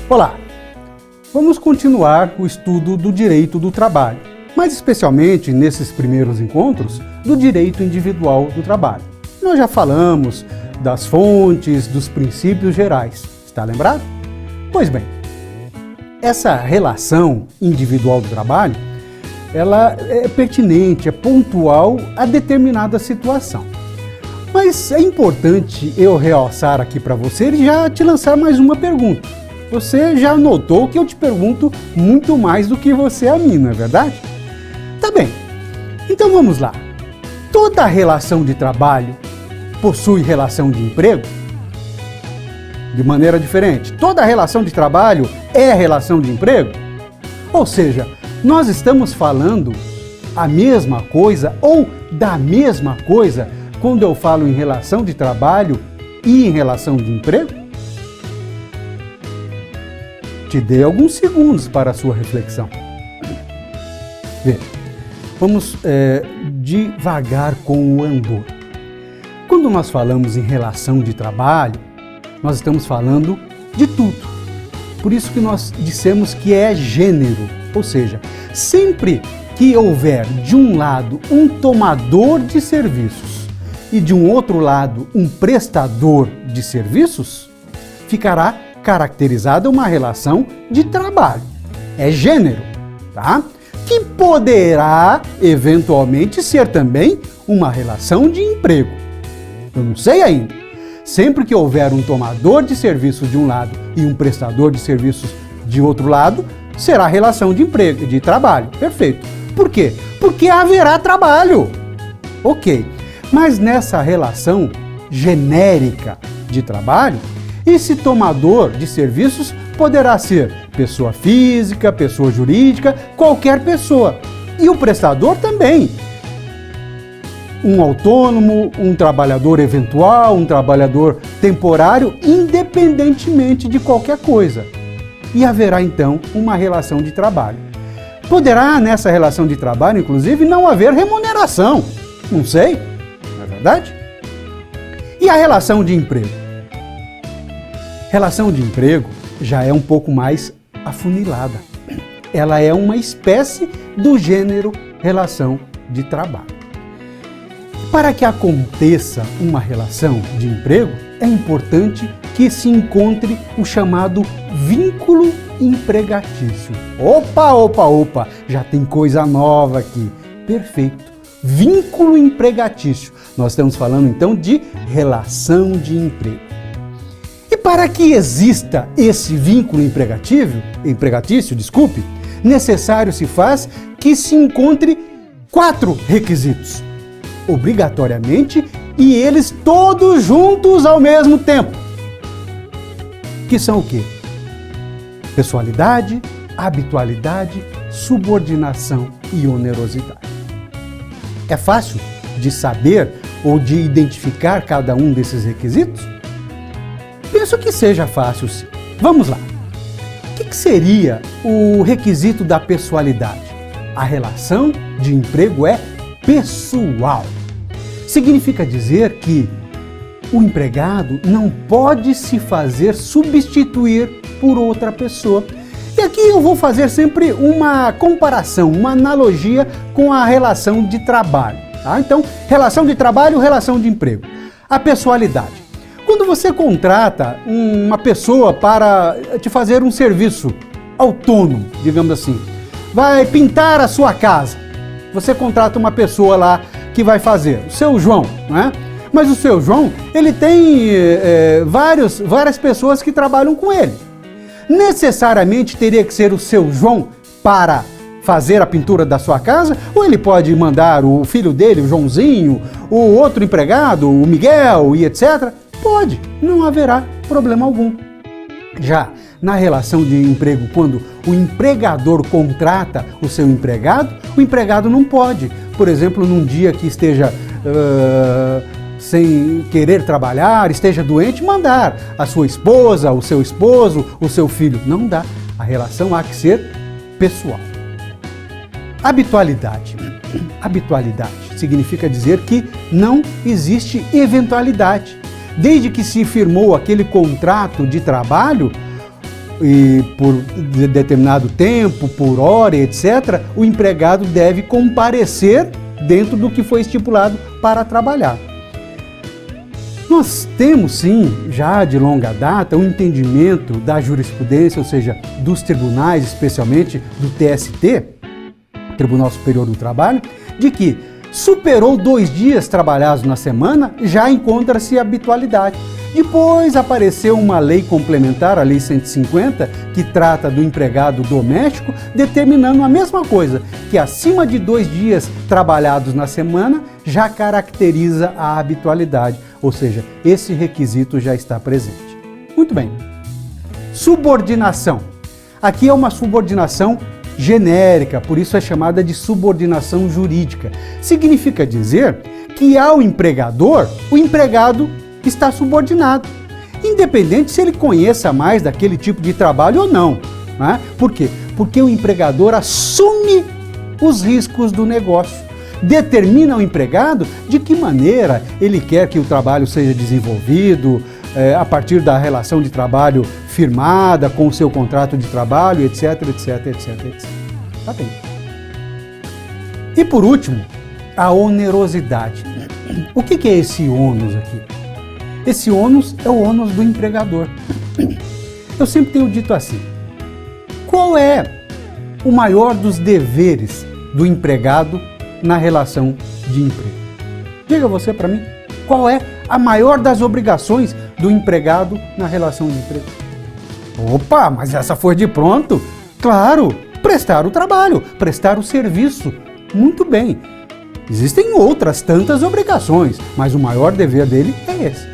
Olá! Vamos continuar o estudo do direito do trabalho, mais especialmente nesses primeiros encontros do direito individual do trabalho. Nós já falamos das fontes, dos princípios gerais, está lembrado? Pois bem, essa relação individual do trabalho, ela é pertinente, é pontual a determinada situação. Mas é importante eu realçar aqui para você e já te lançar mais uma pergunta. Você já notou que eu te pergunto muito mais do que você a mim, não é verdade? Tá bem, então vamos lá. Toda relação de trabalho possui relação de emprego? De maneira diferente, toda relação de trabalho é relação de emprego? Ou seja, nós estamos falando a mesma coisa ou da mesma coisa quando eu falo em relação de trabalho e em relação de emprego? Te dei alguns segundos para a sua reflexão. Veja, vamos devagar com o andor. Quando nós falamos em relação de trabalho, nós estamos falando de tudo. Por isso que nós dissemos que é gênero, ou seja, sempre que houver de um lado um tomador de serviços e de um outro lado um prestador de serviços, ficará caracterizada uma relação de trabalho. É gênero, tá? Que poderá eventualmente ser também uma relação de emprego. Eu não sei ainda. Sempre que houver um tomador de serviços de um lado e um prestador de serviços de outro lado, será relação de emprego, de trabalho. Perfeito. Por quê? Porque haverá trabalho. Ok. Mas nessa relação genérica de trabalho, esse tomador de serviços poderá ser pessoa física, pessoa jurídica, qualquer pessoa. E o prestador também. Um autônomo, um trabalhador eventual, um trabalhador temporário, independentemente de qualquer coisa. E haverá então uma relação de trabalho. Poderá nessa relação de trabalho, inclusive, não haver remuneração. Não sei, não é verdade? E a relação de emprego? Relação de emprego já é um pouco mais afunilada. Ela é uma espécie do gênero relação de trabalho. Para que aconteça uma relação de emprego, é importante que se encontre o chamado vínculo empregatício. Opa! Já tem coisa nova aqui. Perfeito. Vínculo empregatício. Nós estamos falando então de relação de emprego. E para que exista esse vínculo empregatício, necessário se faz que se encontre 4 requisitos, obrigatoriamente, e eles todos juntos ao mesmo tempo. Que são o quê? Pessoalidade, habitualidade, subordinação e onerosidade. É fácil de saber ou de identificar cada um desses requisitos? Penso que seja fácil, sim. Vamos lá. O que seria o requisito da pessoalidade? A relação de emprego é pessoal. Significa dizer que o empregado não pode se fazer substituir por outra pessoa. E aqui eu vou fazer sempre uma comparação, uma analogia com a relação de trabalho. Tá? Então, relação de trabalho, relação de emprego. A pessoalidade. Quando você contrata uma pessoa para te fazer um serviço autônomo, digamos assim, vai pintar a sua casa, você contrata uma pessoa lá que vai fazer, o seu João, não é? Mas o seu João, ele tem várias pessoas que trabalham com ele. Necessariamente teria que ser o seu João para fazer a pintura da sua casa, ou ele pode mandar o filho dele, o Joãozinho, o outro empregado, o Miguel e etc., pode, não haverá problema algum. Já na relação de emprego, quando o empregador contrata o seu empregado, o empregado não pode, por exemplo, num dia que esteja sem querer trabalhar, esteja doente, mandar a sua esposa, o seu esposo, o seu filho. Não dá. A relação há que ser pessoal. Habitualidade. Habitualidade significa dizer que não existe eventualidade. Desde que se firmou aquele contrato de trabalho, e por determinado tempo, por hora, etc., o empregado deve comparecer dentro do que foi estipulado para trabalhar. Nós temos, sim, já de longa data, um entendimento da jurisprudência, ou seja, dos tribunais, especialmente do TST, Tribunal Superior do Trabalho, de que superou 2 dias trabalhados na semana, já encontra-se habitualidade. Depois apareceu uma lei complementar, a Lei 150, que trata do empregado doméstico, determinando a mesma coisa, que acima de 2 dias trabalhados na semana já caracteriza a habitualidade, ou seja, esse requisito já está presente. Muito bem. Subordinação. Aqui é uma subordinação genérica, por isso é chamada de subordinação jurídica. Significa dizer que ao empregador, o empregado está subordinado, independente se ele conheça mais daquele tipo de trabalho ou não. Né? Por quê? Porque o empregador assume os riscos do negócio, determina ao empregado de que maneira ele quer que o trabalho seja desenvolvido, a partir da relação de trabalho firmada, com o seu contrato de trabalho, etc, etc, etc, etc. Tá bem. E por último, a onerosidade. O que é esse ônus aqui? Esse ônus é o ônus do empregador. Eu sempre tenho dito assim, qual é o maior dos deveres do empregado na relação de emprego? Diga você para mim, qual é a maior das obrigações do empregado na relação de emprego? Opa, mas essa foi de pronto? Claro, prestar o trabalho, prestar o serviço. Muito bem. Existem outras tantas obrigações, mas o maior dever dele é esse.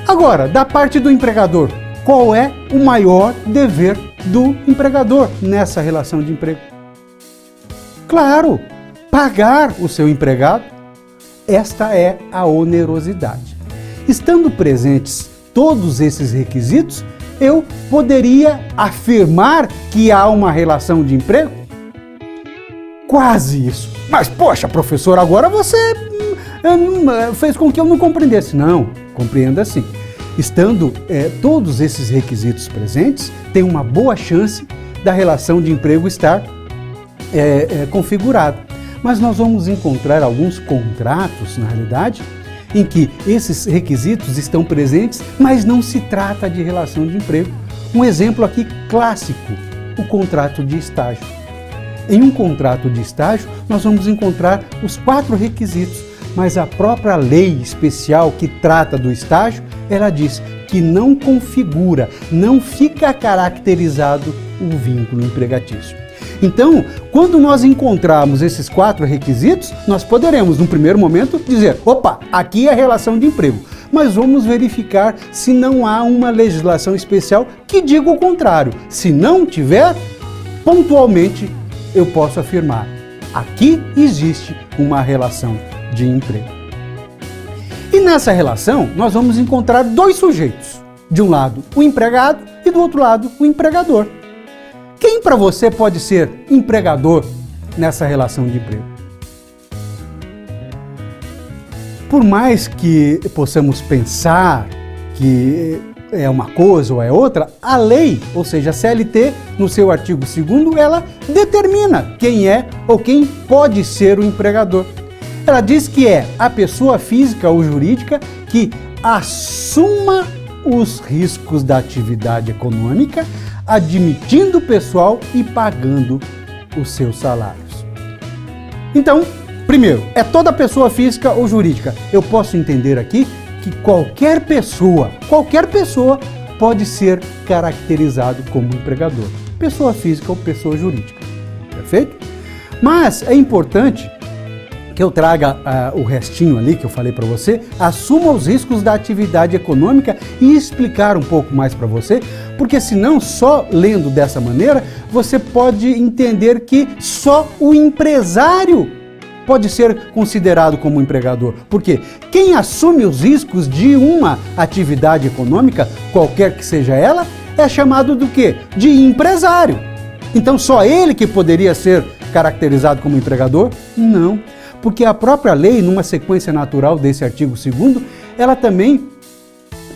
Agora, da parte do empregador, qual é o maior dever do empregador nessa relação de emprego? Claro, pagar o seu empregado. Esta é a onerosidade. Estando presentes todos esses requisitos, eu poderia afirmar que há uma relação de emprego? Quase isso. Mas, poxa, professor, agora você fez com que eu não compreendesse. Não, compreenda sim. Estando todos esses requisitos presentes, tem uma boa chance da relação de emprego estar configurada. Mas nós vamos encontrar alguns contratos, na realidade, em que esses requisitos estão presentes, mas não se trata de relação de emprego. Um exemplo aqui clássico, o contrato de estágio. Em um contrato de estágio, nós vamos encontrar os 4 requisitos, mas a própria lei especial que trata do estágio, ela diz que não configura, não fica caracterizado o vínculo empregatício. Então, quando nós encontrarmos esses 4 requisitos, nós poderemos, num primeiro momento, dizer, opa, aqui é a relação de emprego. Mas vamos verificar se não há uma legislação especial que diga o contrário. Se não tiver, pontualmente eu posso afirmar, aqui existe uma relação de emprego. E nessa relação, nós vamos encontrar 2 sujeitos. De um lado, o empregado e do outro lado, o empregador. Quem para você pode ser empregador nessa relação de emprego? Por mais que possamos pensar que é uma coisa ou é outra, a lei, ou seja, a CLT, no seu artigo 2º, ela determina quem é ou quem pode ser o empregador. Ela diz que é a pessoa física ou jurídica que assuma os riscos da atividade econômica, admitindo o pessoal e pagando os seus salários. Então, primeiro, é toda pessoa física ou jurídica. Eu posso entender aqui que qualquer pessoa pode ser caracterizado como empregador. Pessoa física ou pessoa jurídica. Perfeito? Mas é importante que eu traga o restinho ali que eu falei para você, assuma os riscos da atividade econômica e explicar um pouco mais para você, porque senão, só lendo dessa maneira, você pode entender que só o empresário pode ser considerado como empregador. Porque quem assume os riscos de uma atividade econômica, qualquer que seja ela, é chamado do quê? De empresário. Então só ele que poderia ser caracterizado como empregador? Não. Porque a própria lei, numa sequência natural desse artigo 2º, ela também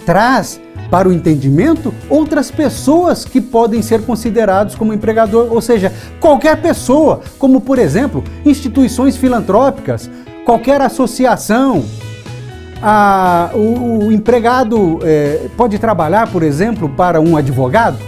traz para o entendimento outras pessoas que podem ser considerados como empregador, ou seja, qualquer pessoa, como por exemplo, instituições filantrópicas, qualquer associação. O empregado pode trabalhar, por exemplo, para um advogado?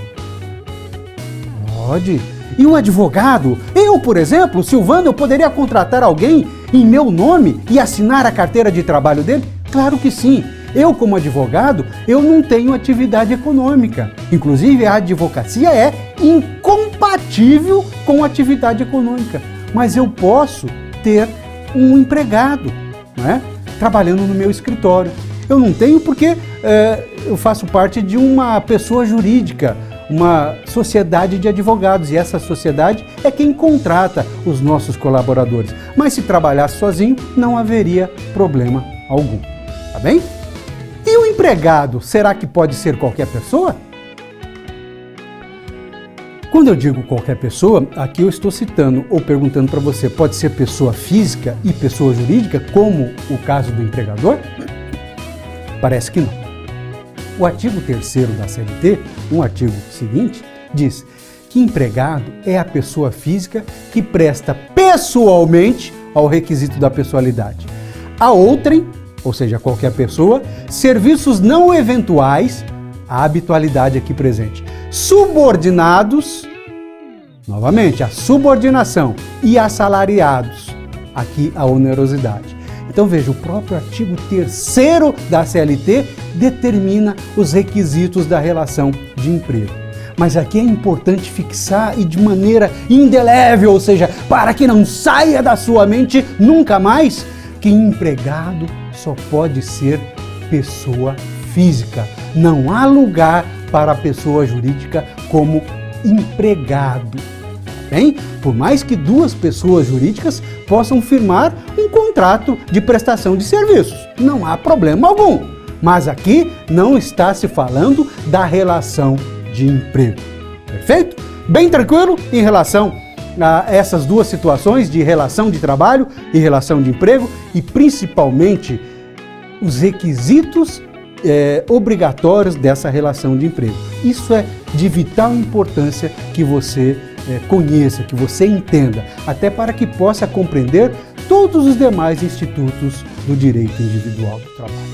Pode. E um advogado? Eu, por exemplo, Silvano, eu poderia contratar alguém em meu nome e assinar a carteira de trabalho dele? Claro que sim. Eu, como advogado, eu não tenho atividade econômica. Inclusive, a advocacia é incompatível com atividade econômica. Mas eu posso ter um empregado, não é? Trabalhando no meu escritório. Eu não tenho porque eu faço parte de uma pessoa jurídica, uma sociedade de advogados, e essa sociedade é quem contrata os nossos colaboradores. Mas se trabalhasse sozinho, não haveria problema algum. Tá bem? E o empregado, será que pode ser qualquer pessoa? Quando eu digo qualquer pessoa, aqui eu estou citando ou perguntando para você, pode ser pessoa física e pessoa jurídica, como o caso do empregador? Parece que não. O artigo 3º da CLT, um artigo seguinte, diz que empregado é a pessoa física que presta pessoalmente ao requisito da pessoalidade a outrem, ou seja, qualquer pessoa, serviços não eventuais, a habitualidade aqui presente, subordinados, novamente, a subordinação, e assalariados, aqui a onerosidade. Então veja, o próprio artigo 3º da CLT determina os requisitos da relação de emprego. Mas aqui é importante fixar e de maneira indelével, ou seja, para que não saia da sua mente nunca mais, que empregado só pode ser pessoa física. Não há lugar para a pessoa jurídica como empregado. Bem, por mais que duas pessoas jurídicas possam firmar um contrato de prestação de serviços, não há problema algum. Mas aqui não está se falando da relação de emprego. Perfeito? Bem tranquilo em relação a essas duas situações de relação de trabalho e relação de emprego, e principalmente os requisitos obrigatórios dessa relação de emprego. Isso é de vital importância que você conheça, que você entenda, até para que possa compreender todos os demais institutos do direito individual do trabalho.